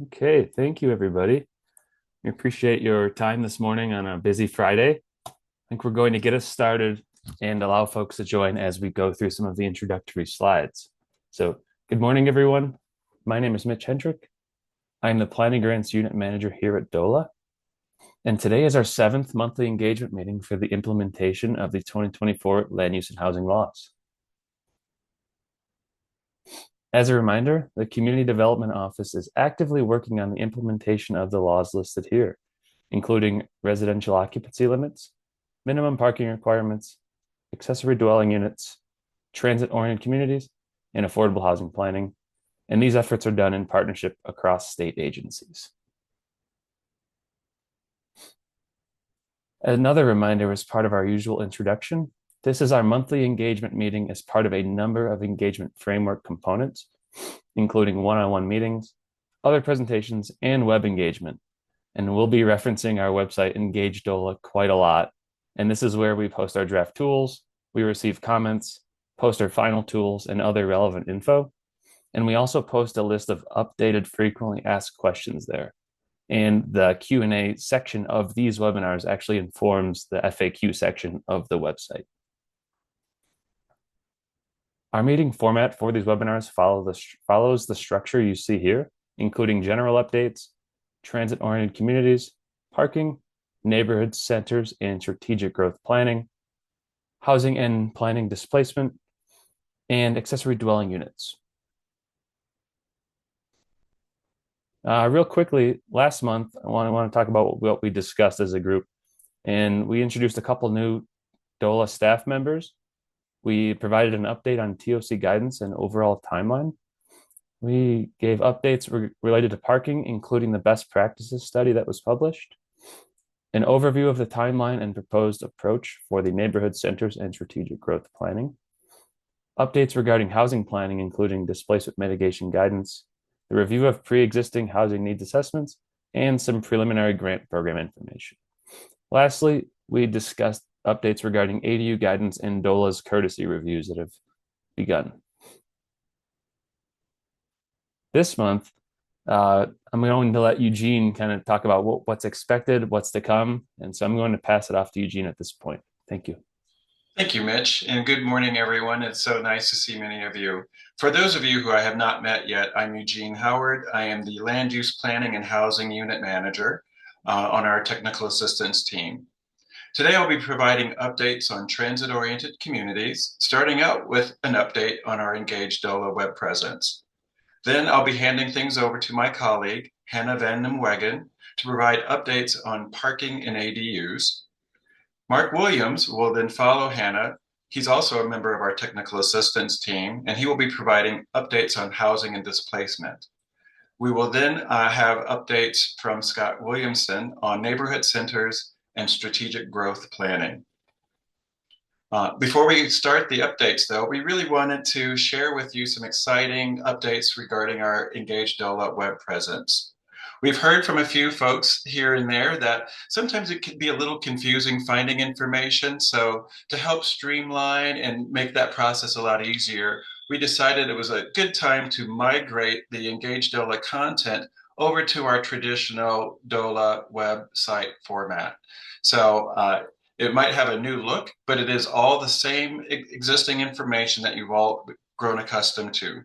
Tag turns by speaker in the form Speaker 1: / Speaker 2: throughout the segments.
Speaker 1: Okay, thank you, everybody. We appreciate your time this morning on a busy Friday. I think we're going to get us started and allow folks to join as we go through some of the introductory slides. So, good morning, everyone. My name is Mitch Hendrick. I'm the Planning Grants Unit Manager here at DOLA. And today is our seventh monthly engagement meeting for the implementation of the 2024 Land Use and Housing Laws. As a reminder, the Community Development Office is actively working on the implementation of the laws listed here, including residential occupancy limits, minimum parking requirements, accessory dwelling units, transit-oriented communities, and affordable housing planning. And these efforts are done in partnership across state agencies. Another reminder as part of our usual introduction, this is our monthly engagement meeting as part of a number of engagement framework components, including one-on-one meetings, other presentations, and web engagement. And we'll be referencing our website, Engage DOLA, quite a lot. And this is where we post our draft tools, we receive comments, post our final tools, and other relevant info. And we also post a list of updated frequently asked questions there. And the Q&A section of these webinars actually informs the FAQ section of the website. Our meeting format for these webinars follows the structure you see here, including general updates, transit-oriented communities, parking, neighborhood centers and strategic growth planning, housing and planning displacement, and accessory dwelling units. Real quickly, last month, I want to talk about what we discussed as a group. And we introduced a couple new DOLA staff members. We provided an update on TOC guidance and overall timeline. We gave updates related to parking, including the best practices study that was published, an overview of the timeline and proposed approach for the neighborhood centers and strategic growth planning, updates regarding housing planning, including displacement mitigation guidance, the review of pre-existing housing needs assessments, and some preliminary grant program information. Lastly, we discussed updates regarding ADU guidance and DOLA's courtesy reviews that have begun. This month, I'm going to let Eugene kind of talk about what's expected, what's to come. And so I'm going to pass it off to Eugene at this point. Thank you.
Speaker 2: Thank you, Mitch, and good morning, everyone. It's so nice to see many of you. For those of you who I have not met yet, I'm Eugene Howard. I am the Land Use Planning and Housing Unit Manager on our Technical Assistance team. Today, I'll be providing updates on transit-oriented communities, starting out with an update on our Engage DOLA web presence. Then I'll be handing things over to my colleague, Hannah Van Nimwegen, to provide updates on parking and ADUs. Mark Williams will then follow Hannah. He's also a member of our technical assistance team, and he will be providing updates on housing and displacement. We will then have updates from Scott Williamson on neighborhood centers and strategic growth planning. Before we start the updates, though, we really wanted to share with you some exciting updates regarding our Engage DOLA web presence. We've heard from a few folks here and there that sometimes it can be a little confusing finding information. So to help streamline and make that process a lot easier, we decided it was a good time to migrate the Engage DOLA content over to our traditional DOLA website format. So it might have a new look, but it is all the same existing information that you've all grown accustomed to.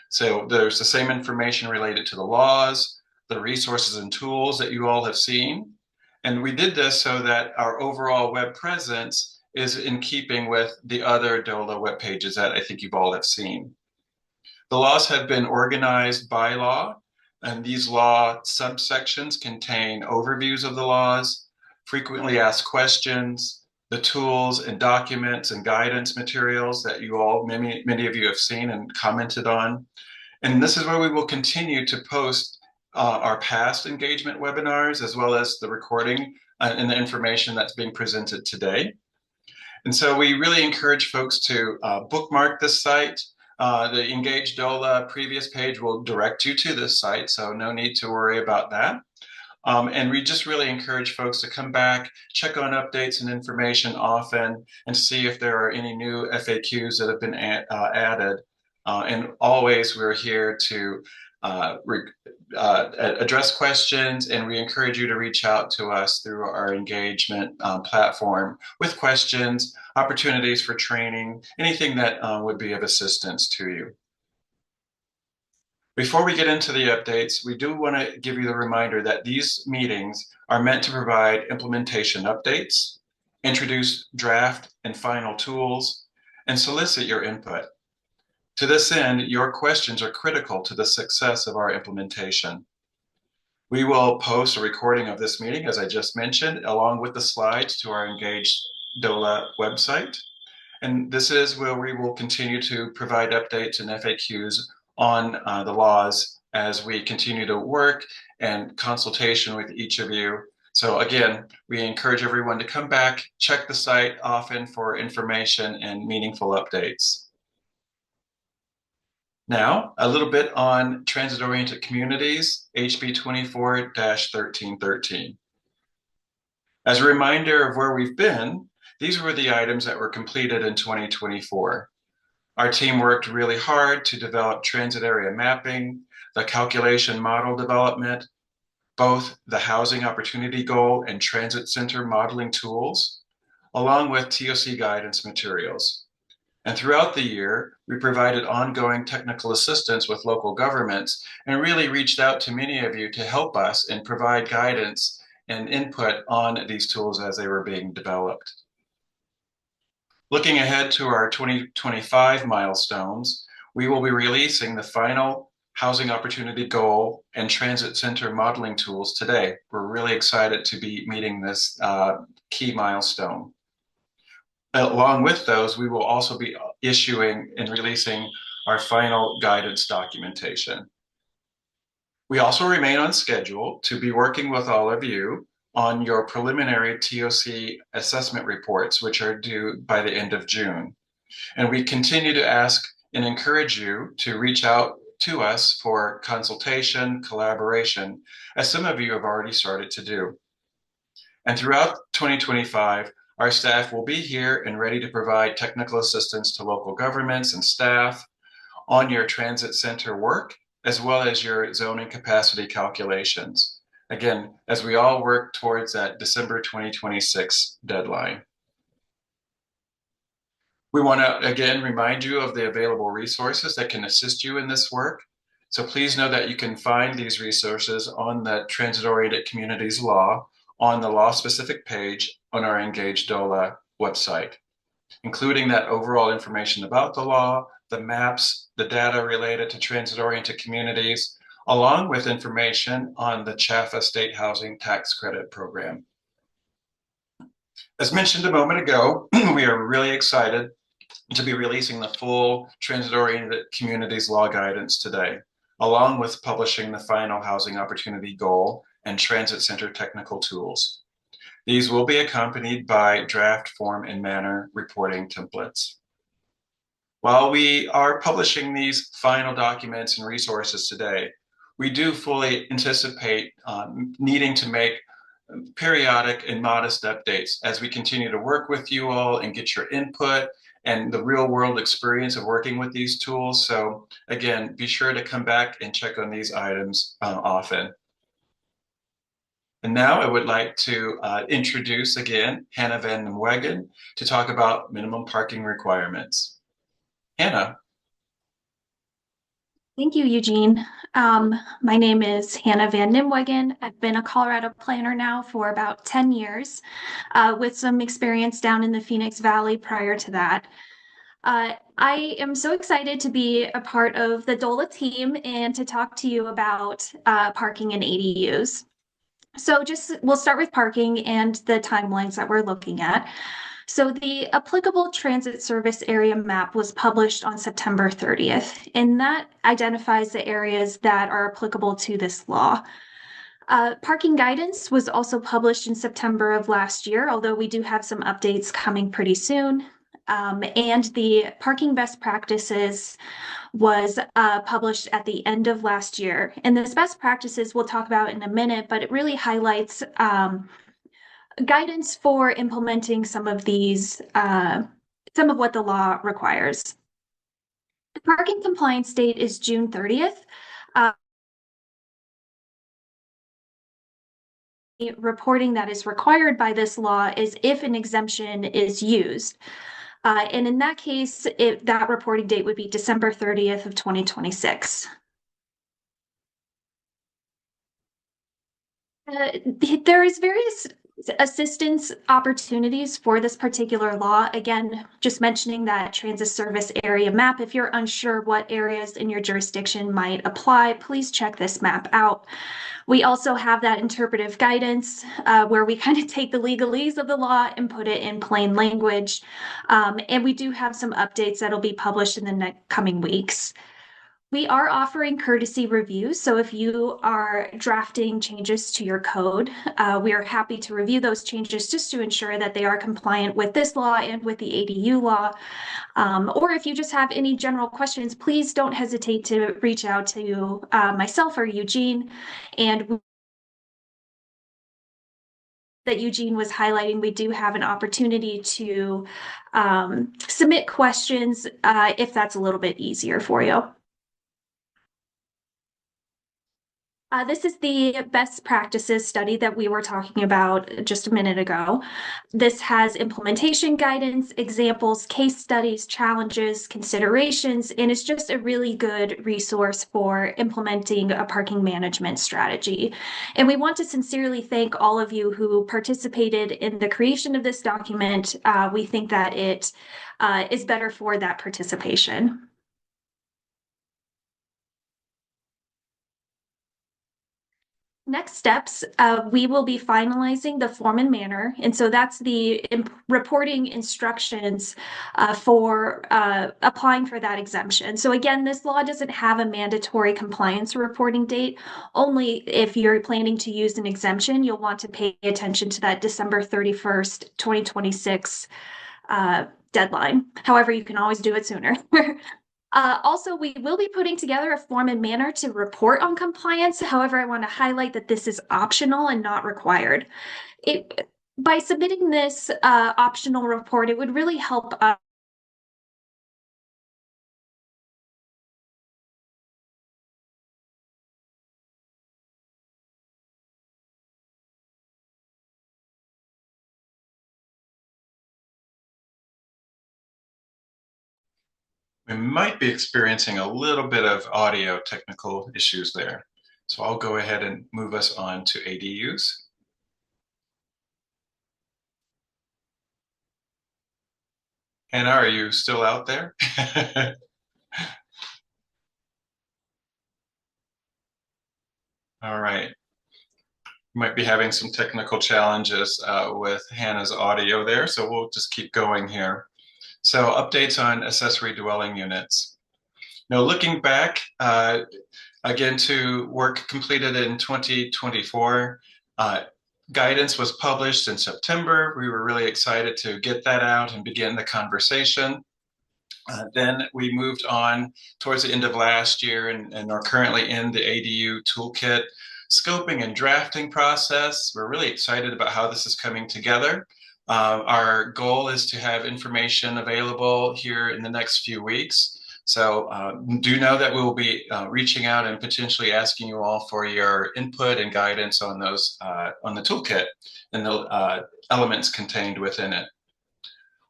Speaker 2: So there's the same information related to the laws, the resources and tools that you all have seen. And we did this so that our overall web presence is in keeping with the other DOLA web pages that I think you've all have seen. The laws have been organized by law, and these law subsections contain overviews of the laws, frequently asked questions, the tools and documents and guidance materials that you all, many of you have seen and commented on. And this is where we will continue to post our past engagement webinars, as well as the recording and the information that's being presented today. And so we really encourage folks to bookmark this site. The Engage DOLA previous page will direct you to this site, so no need to worry about that. And we just really encourage folks to come back, check on updates and information often, and see if there are any new FAQs that have been added. And always we're here to address questions, and we encourage you to reach out to us through our engagement platform with questions, opportunities for training, anything that would be of assistance to you. Before we get into the updates, we do want to give you the reminder that these meetings are meant to provide implementation updates, introduce draft and final tools, and solicit your input. To this end, your questions are critical to the success of our implementation. We will post a recording of this meeting, as I just mentioned, along with the slides to our Engaged DOLA website. And this is where we will continue to provide updates and FAQs on the laws as we continue to work and consultation with each of you. So again, we encourage everyone to come back, check the site often for information and meaningful updates. Now, a little bit on transit-oriented communities, HB 24-1313. As a reminder of where we've been, these were the items that were completed in 2024. Our team worked really hard to develop transit area mapping, the calculation model development, both the housing opportunity goal and transit center modeling tools, along with TOC guidance materials. And throughout the year, we provided ongoing technical assistance with local governments and really reached out to many of you to help us and provide guidance and input on these tools as they were being developed. Looking ahead to our 2025 milestones, we will be releasing the final housing opportunity goal and transit center modeling tools today. We're really excited to be meeting this key milestone. Along with those, we will also be issuing and releasing our final guidance documentation. We also remain on schedule to be working with all of you on your preliminary TOC assessment reports, which are due by the end of June. And we continue to ask and encourage you to reach out to us for consultation, collaboration, as some of you have already started to do. And throughout 2025, our staff will be here and ready to provide technical assistance to local governments and staff on your transit center work, as well as your zoning capacity calculations. Again, as we all work towards that December 2026 deadline. We want to, again, remind you of the available resources that can assist you in this work. So please know that you can find these resources on the Transit-Oriented Communities Law on the law-specific page on our Engaged DOLA website, including that overall information about the law, the maps, the data related to transit-oriented communities, along with information on the CHFA State Housing Tax Credit Program. As mentioned a moment ago, we are really excited to be releasing the full transit-oriented communities law guidance today, along with publishing the final housing opportunity goal and transit center technical tools. These will be accompanied by draft form and manner reporting templates. While we are publishing these final documents and resources today, we do fully anticipate needing to make periodic and modest updates as we continue to work with you all and get your input and the real world experience of working with these tools. So again, be sure to come back and check on these items often. And now I would like to introduce again Hannah Van Nimwegen to talk about minimum parking requirements. Hannah.
Speaker 3: Thank you, Eugene. My name is Hannah Van Nimwegen. I've been a Colorado planner now for about 10 years, with some experience down in the Phoenix Valley prior to that. I am so excited to be a part of the DOLA team and to talk to you about parking and ADUs. So we'll start with parking and the timelines that we're looking at. So the applicable transit service area map was published on September 30th, and that identifies the areas that are applicable to this law. Parking guidance was also published in September of last year, although we do have some updates coming pretty soon. And the parking best practices was published at the end of last year. And this best practices we'll talk about in a minute, but it really highlights guidance for implementing some of these, some of what the law requires. The parking compliance date is June 30th. reporting that is required by this law is if an exemption is used. And in that case, that reporting date would be December 30th of 2026. There is various assistance opportunities for this particular law. Again, just mentioning that transit service area map. If you're unsure what areas in your jurisdiction might apply, please check this map out. We also have that interpretive guidance where we kind of take the legalese of the law and put it in plain language. And we do have some updates that'll be published in the coming weeks. We are offering courtesy reviews. So if you are drafting changes to your code, we are happy to review those changes just to ensure that they are compliant with this law and with the ADU law. Or if you just have any general questions, please don't hesitate to reach out to myself or Eugene. And that Eugene was highlighting, we do have an opportunity to submit questions if that's a little bit easier for you. This is the best practices study that we were talking about just a minute ago. This has implementation guidance, examples, case studies, challenges, considerations, and it's just a really good resource for implementing a parking management strategy. And we want to sincerely thank all of you who participated in the creation of this document. We think that it is better for that participation. Next steps, we will be finalizing the form and manner. And so that's the reporting instructions for applying for that exemption. So again, this law doesn't have a mandatory compliance reporting date. Only if you're planning to use an exemption, you'll want to pay attention to that December 31st, 2026 deadline. However, you can always do it sooner. Also, we will be putting together a form and manner to report on compliance. However, I want to highlight that this is optional and not required. By submitting this optional report, it would really help
Speaker 2: We might be experiencing a little bit of audio technical issues there. So I'll go ahead and move us on to ADUs. Hannah, are you still out there? All right. Might be having some technical challenges with Hannah's audio there, so we'll just keep going here. So updates on accessory dwelling units. Now looking back, again to work completed in 2024, guidance was published in September. We were really excited to get that out and begin the conversation. Then we moved on towards the end of last year and are currently in the ADU toolkit scoping and drafting process. We're really excited about how this is coming together. Our goal is to have information available here in the next few weeks. So do know that we will be reaching out and potentially asking you all for your input and guidance on those on the toolkit and the elements contained within it.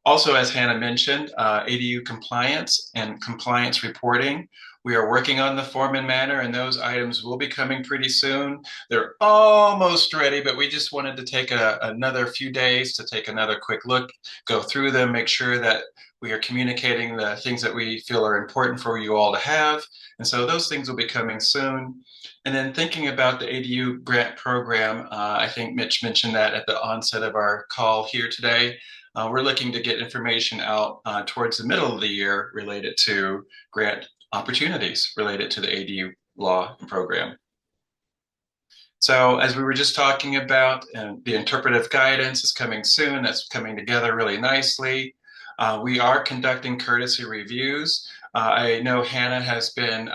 Speaker 2: Also, as Hannah mentioned, ADU compliance and compliance reporting. We are working on the form and manner, and those items will be coming pretty soon. They're almost ready, but we just wanted to take another few days to take another quick look, go through them, make sure that we are communicating the things that we feel are important for you all to have. And so those things will be coming soon. And then thinking about the ADU grant program, I think Mitch mentioned that at the onset of our call here today. We're looking to get information out towards the middle of the year related to grant opportunities related to the ADU law and program. So as we were just talking about, the interpretive guidance is coming soon. That's coming together really nicely. We are conducting courtesy reviews. I know Hannah has been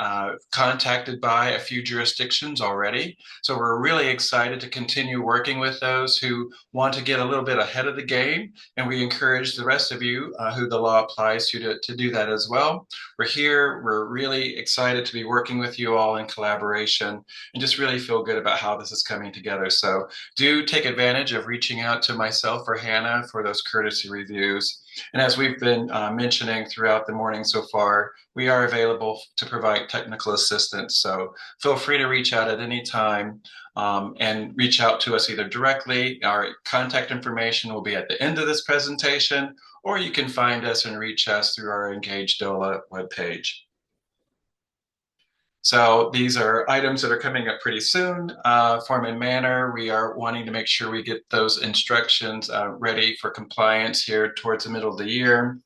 Speaker 2: contacted by a few jurisdictions already. So we're really excited to continue working with those who want to get a little bit ahead of the game. And we encourage the rest of you who the law applies to do that as well. We're here. We're really excited to be working with you all in collaboration and just really feel good about how this is coming together. So do take advantage of reaching out to myself or Hannah for those courtesy reviews. And as we've been mentioning throughout the morning so far, we are available to provide technical assistance. So feel free to reach out at any time and reach out to us either directly. Our contact information will be at the end of this presentation, or you can find us and reach us through our Engage DOLA webpage. So these are items that are coming up pretty soon. Form and manner, we are wanting to make sure we get those instructions ready for compliance here towards the middle of the year.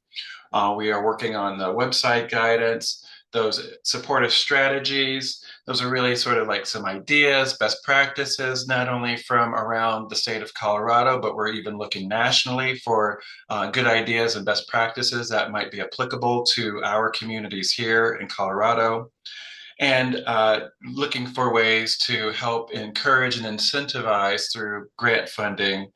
Speaker 2: We are working on the website guidance, those supportive strategies. Those are really sort of like some ideas, best practices, not only from around the state of Colorado, but we're even looking nationally for good ideas and best practices that might be applicable to our communities here in Colorado. And looking for ways to help encourage and incentivize through grant funding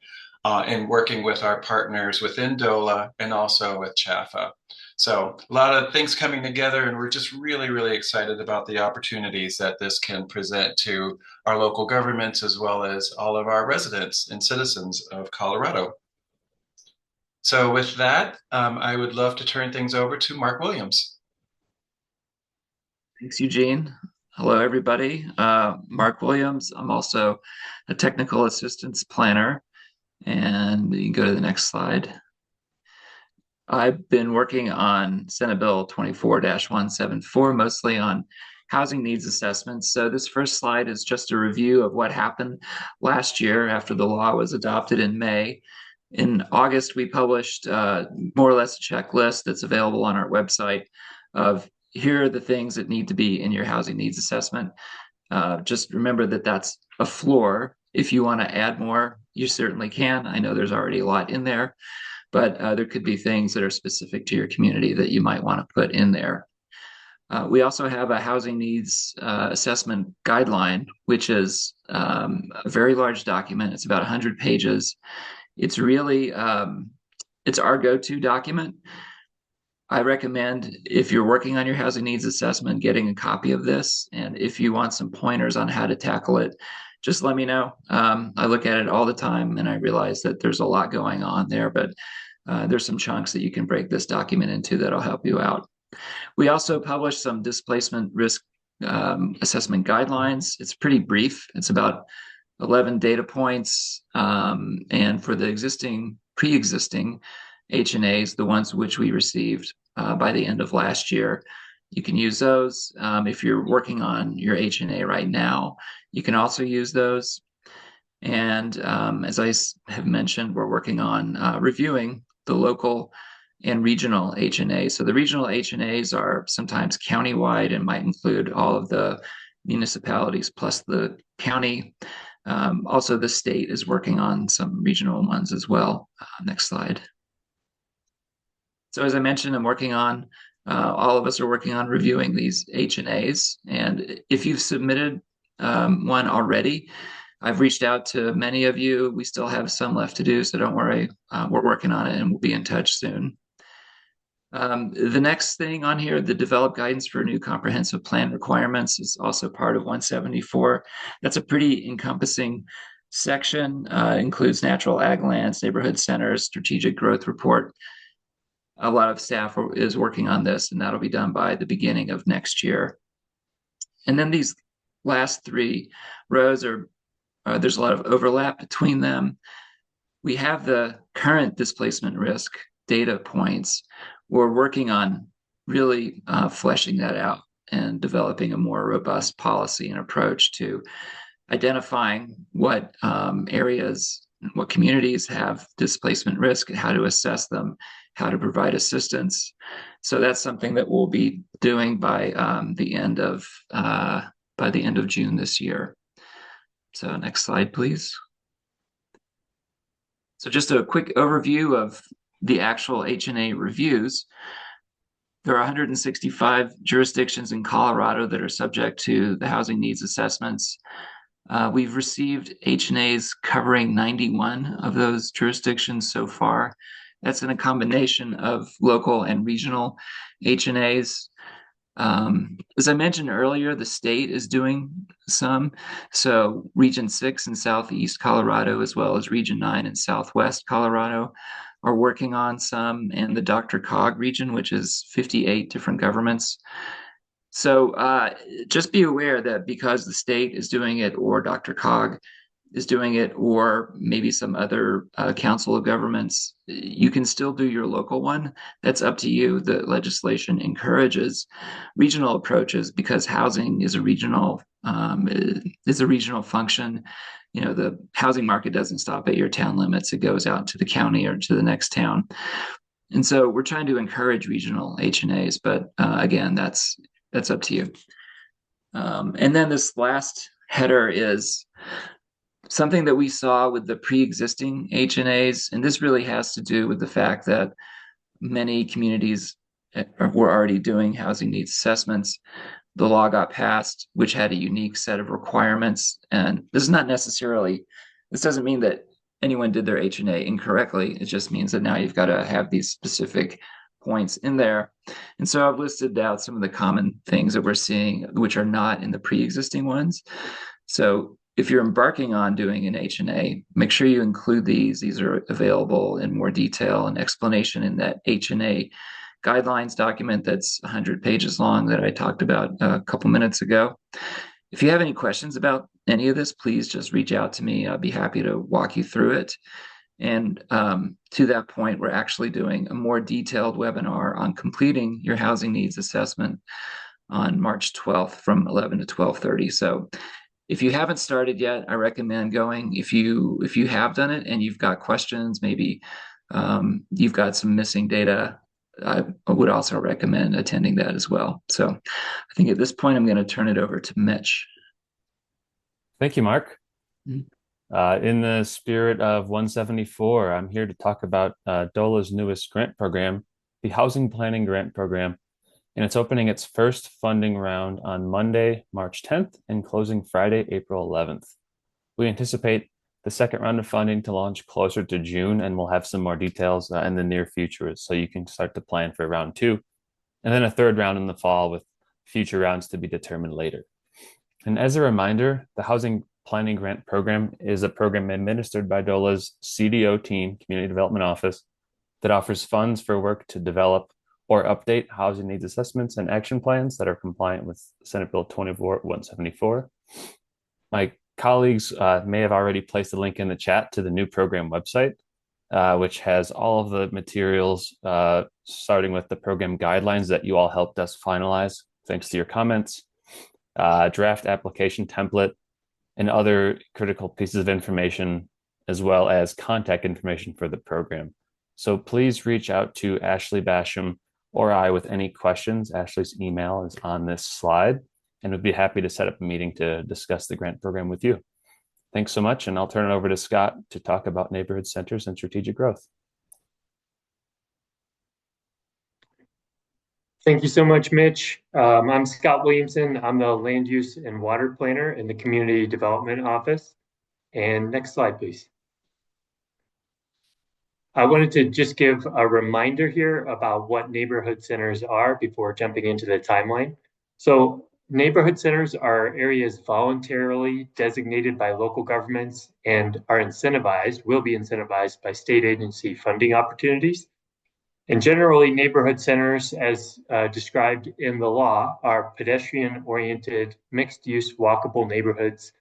Speaker 2: and working with our partners within DOLA and also with CHAFA. So a lot of things coming together, and we're just really, really excited about the opportunities that this can present to our local governments as well as all of our residents and citizens of Colorado. So with that, I would love to turn things over to Mark Williams.
Speaker 4: Thanks, Eugene. Hello, everybody. Mark Williams. I'm also a technical assistance planner. And you can go to the next slide. I've been working on Senate Bill 24-174, mostly on housing needs assessments. So this first slide is just a review of what happened last year after the law was adopted in May. In August, we published more or less a checklist that's available on our website of here are the things that need to be in your housing needs assessment. Just remember that that's a floor. If you want to add more, you certainly can. I know there's already a lot in there, but there could be things that are specific to your community that you might want to put in there. We also have a housing needs assessment guideline, which is a very large document. It's about 100 pages. It's really, it's our go-to document. I recommend, if you're working on your housing needs assessment, getting a copy of this. And if you want some pointers on how to tackle it, just let me know. I look at it all the time and I realize that there's a lot going on there, but there's some chunks that you can break this document into that'll help you out. We also published some displacement risk assessment guidelines. It's pretty brief. It's about 11 data points. And for the pre-existing H&As, the ones which we received by the end of last year, you can use those. If you're working on your H&A right now, you can also use those. And as I have mentioned, we're working on reviewing the local and regional H&A. So the regional H&As are sometimes countywide and might include all of the municipalities plus the county. Also, the state is working on some regional ones as well. Next slide. So as I mentioned, I'm working on, all of us are working on reviewing these H&As. And if you've submitted one already, I've reached out to many of you. We still have some left to do, so don't worry. We're working on it and we'll be in touch soon. The next thing on here, the develop guidance for new comprehensive plan requirements, is also part of 174. That's a pretty encompassing section, includes natural ag lands, neighborhood centers, strategic growth report. A lot of staff is working on this, and that'll be done by the beginning of next year. And then these last three rows are, there's a lot of overlap between them. We have the current displacement risk data points. We're working on really fleshing that out and developing a more robust policy and approach to identifying what areas, what communities have displacement risk, and how to assess them, how to provide assistance. So that's something that we'll be doing by the end of June this year. So next slide, please. So just a quick overview of the actual H&A reviews. There are 165 jurisdictions in Colorado that are subject to the housing needs assessments. We've received H&As covering 91 of those jurisdictions so far. That's in a combination of local and regional H&As. As I mentioned earlier, the state is doing some. So Region 6 in Southeast Colorado, as well as Region 9 in Southwest Colorado, are working on some, and the DRCOG region, which is 58 different governments. So just be aware that because the state is doing it, or DRCOG is doing it, or maybe some other council of governments, you can still do your local one. That's up to you. The legislation encourages regional approaches because housing is a regional function. You know, the housing market doesn't stop at your town limits. It goes out to the county or to the next town. And so we're trying to encourage regional H&As, but again, that's up to you. And then this last header is something that we saw with the pre-existing H&As, and this really has to do with the fact that many communities were already doing housing needs assessments. The law got passed, which had a unique set of requirements, and this doesn't mean that anyone did their H&A incorrectly. It just means that now you've got to have these specific points in there. And so I've listed out some of the common things that we're seeing, which are not in the pre-existing ones. So if you're embarking on doing an H&A, make sure you include these. These are available in more detail and explanation in that H&A guidelines document that's 100 pages long that I talked about a couple minutes ago. If you have any questions about any of this, please just reach out to me. I'll be happy to walk you through it. And to that point, we're actually doing a more detailed webinar on completing your housing needs assessment on March 12th from 11 to 12:30. So if you haven't started yet, I recommend going. If you have done it and you've got questions, maybe you've got some missing data, I would also recommend attending that as well. So I think at this point, I'm going to turn it over to Mitch.
Speaker 1: Thank you, Mark.
Speaker 4: Mm-hmm.
Speaker 1: In the spirit of 174, I'm here to talk about DOLA's newest grant program, the Housing Planning Grant Program, and it's opening its first funding round on Monday, March 10th, and closing Friday, April 11th. We anticipate the second round of funding to launch closer to June, and we'll have some more details in the near future, so you can start to plan for round 2, and then a third round in the fall with future rounds to be determined later. And as a reminder, the Housing Planning Grant Program is a program administered by DOLA's CDO team, Community Development Office, that offers funds for work to develop or update housing needs assessments and action plans that are compliant with Senate Bill 24-174. My colleagues may have already placed a link in the chat to the new program website, which has all of the materials, starting with the program guidelines that you all helped us finalize, thanks to your comments, draft application template, and other critical pieces of information, as well as contact information for the program. So please reach out to Ashley Basham or I with any questions. Ashley's email is on this slide, and we'd be happy to set up a meeting to discuss the grant program with you. Thanks so much, and I'll turn it over to Scott to talk about neighborhood centers and strategic growth.
Speaker 5: Thank you so much, Mitch. I'm Scott Williamson. I'm the Land Use and Water Planner in the Community Development Office. And next slide, please. I wanted to just give a reminder here about what neighborhood centers are before jumping into the timeline. So neighborhood centers are areas voluntarily designated by local governments and will be incentivized by state agency funding opportunities. And generally, neighborhood centers, as described in the law, are pedestrian-oriented, mixed-use, walkable neighborhoods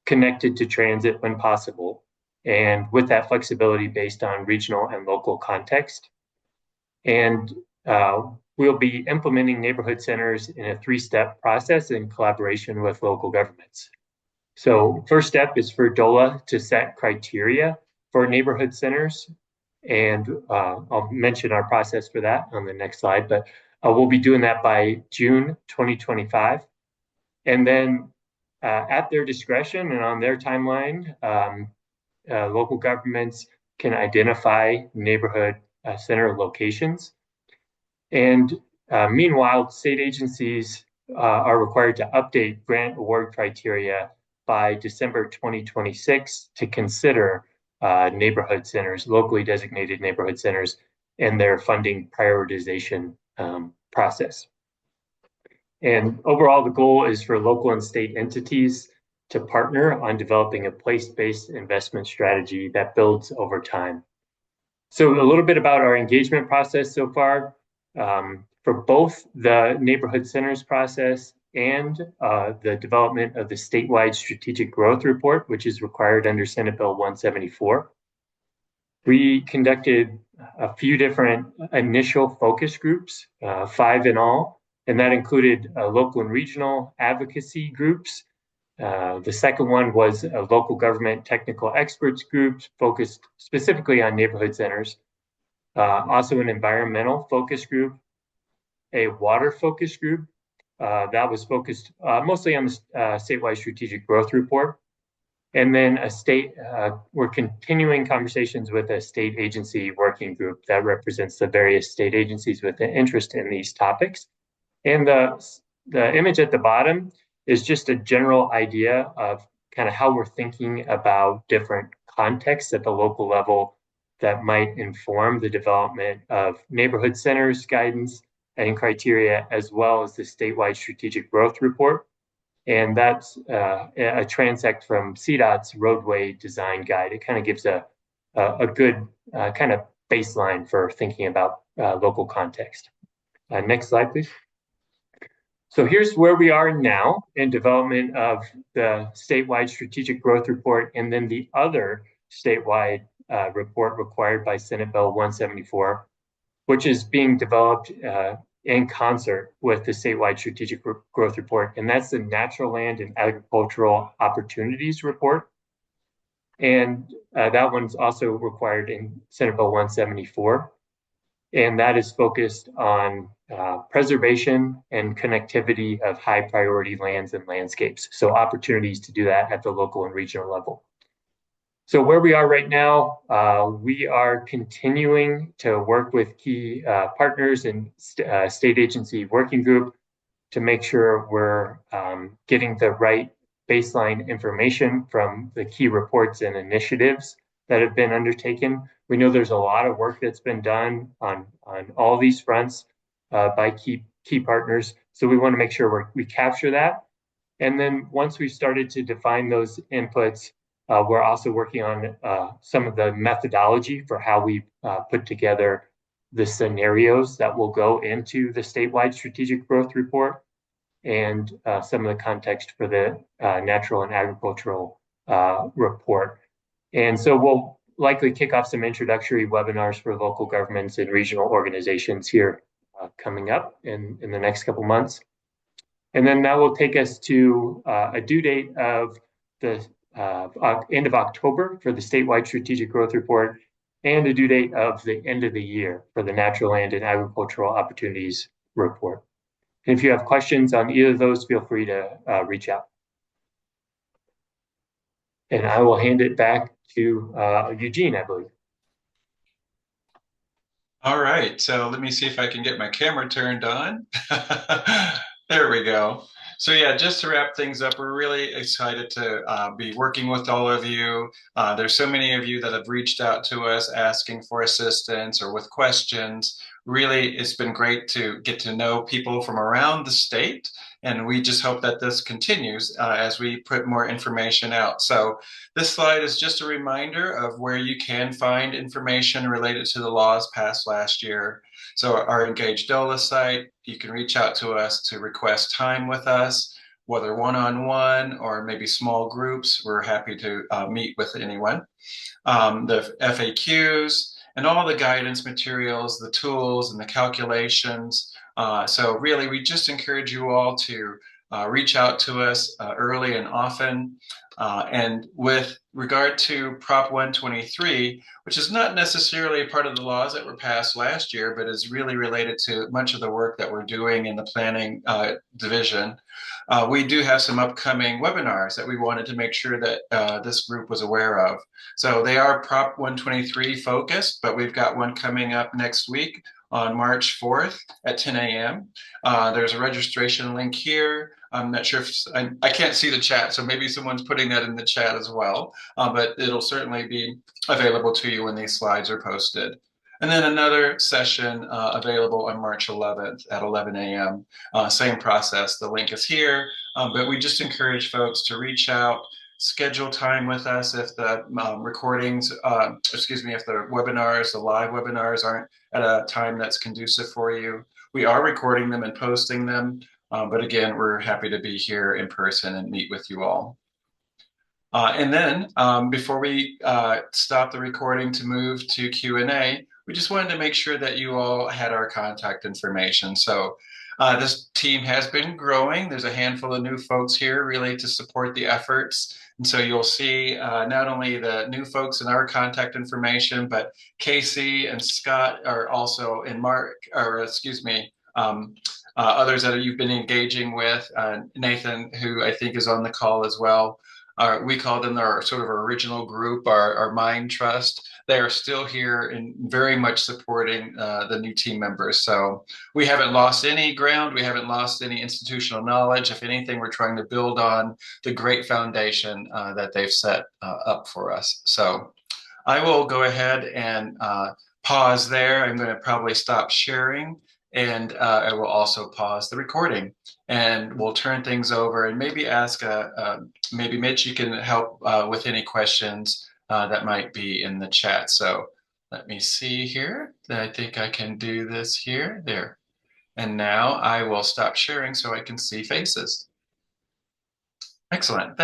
Speaker 5: connected to transit when possible, and with that flexibility based on regional and local context. And we'll be implementing neighborhood centers in a 3-step process in collaboration with local governments. So first step is for DOLA to set criteria for neighborhood centers. And I'll mention our process for that on the next slide, but we'll be doing that by June 2025. And then at their discretion and on their timeline, local governments can identify neighborhood center locations. And Meanwhile, state agencies are required to update grant award criteria by December 2026 to consider neighborhood centers, locally designated neighborhood centers, in their funding prioritization process. And overall, the goal is for local and state entities to partner on developing a place-based investment strategy that builds over time. So a little bit about our engagement process so far. For both the neighborhood centers process and the development of the statewide strategic growth report, which is required under Senate Bill 174. We conducted a few different initial focus groups, 5 in all, and that included local and regional advocacy groups. The second one was a local government technical experts group focused specifically on neighborhood centers. Also an environmental focus group, a water focus group that was focused mostly on the statewide strategic growth report. And then we're continuing conversations with a state agency working group that represents the various state agencies with an interest in these topics. And the image at the bottom is just a general idea of kind of how we're thinking about different contexts at the local level that might inform the development of neighborhood centers guidance and criteria, as well as the statewide strategic growth report. And that's a transect from CDOT's roadway design guide. It kind of gives a good kind of baseline for thinking about local context. Next slide, please. So here's where we are now in development of the statewide strategic growth report, and then the other statewide report required by Senate Bill 174, which is being developed in concert with the statewide strategic growth report, and that's the Natural Land and Agricultural Opportunities Report. And that one's also required in Senate Bill 174. And that is focused on preservation and connectivity of high priority lands and landscapes. So opportunities to do that at the local and regional level. So where we are right now, we are continuing to work with key partners and state agency working group to make sure we're getting the right baseline information from the key reports and initiatives that have been undertaken. We know there's a lot of work that's been done on all these fronts by key partners. So we want to make sure we capture that. And then once we've started to define those inputs, we're also working on some of the methodology for how we put together the scenarios that will go into the statewide strategic growth report and some of the context for the natural and agricultural report. And so we'll likely kick off some introductory webinars for local governments and regional organizations here coming up in the next couple months. And then that will take us to a due date of the end of October for the statewide strategic growth report, and a due date of the end of the year for the Natural Land and Agricultural Opportunities report. And if you have questions on either of those, feel free to reach out. And I will hand it back to Eugene, I believe.
Speaker 2: All right, so let me see if I can get my camera turned on. There we go. So yeah, just to wrap things up, we're really excited to be working with all of you. There's so many of you that have reached out to us asking for assistance or with questions. Really, it's been great to get to know people from around the state, and we just hope that this continues as we put more information out. So this slide is just a reminder of where you can find information related to the laws passed last year. So our Engage DOLA site, you can reach out to us to request time with us, whether one-on-one or maybe small groups. We're happy to meet with anyone. The FAQs and all the guidance materials, the tools and the calculations. So really, we just encourage you all to reach out to us early and often. And with regard to Prop 123, which is not necessarily a part of the laws that were passed last year, but is really related to much of the work that we're doing in the planning division, we do have some upcoming webinars that we wanted to make sure that this group was aware of. So they are Prop 123 focused, but we've got one coming up next week on March 4th at 10 a.m. There's a registration link here. I'm not sure if I can't see the chat, so maybe someone's putting that in the chat as well, but it'll certainly be available to you when these slides are posted. And then another session available on March 11th at 11 a.m. Same process, the link is here, but we just encourage folks to reach out, schedule time with us if the recordings, if the webinars, the live webinars aren't at a time that's conducive for you. We are recording them and posting them, but again, we're happy to be here in person and meet with you all. And then before we stop the recording to move to Q&A, we just wanted to make sure that you all had our contact information. So this team has been growing. There's a handful of new folks here really to support the efforts. And so you'll see not only the new folks in our contact information, but Casey and Scott are also in others that you've been engaging with. Nathan, who I think is on the call as well. We call them our sort of original group, our Mind Trust. They are still here and very much supporting the new team members. So we haven't lost any ground. We haven't lost any institutional knowledge. If anything, we're trying to build on the great foundation that they've set up for us. So I will go ahead and pause there. I'm going to probably stop sharing, and I will also pause the recording, and we'll turn things over and maybe ask, maybe Mitch, you can help with any questions that might be in the chat. So let me see here. I think I can do this here, there. And now I will stop sharing so I can see faces. Excellent, thanks.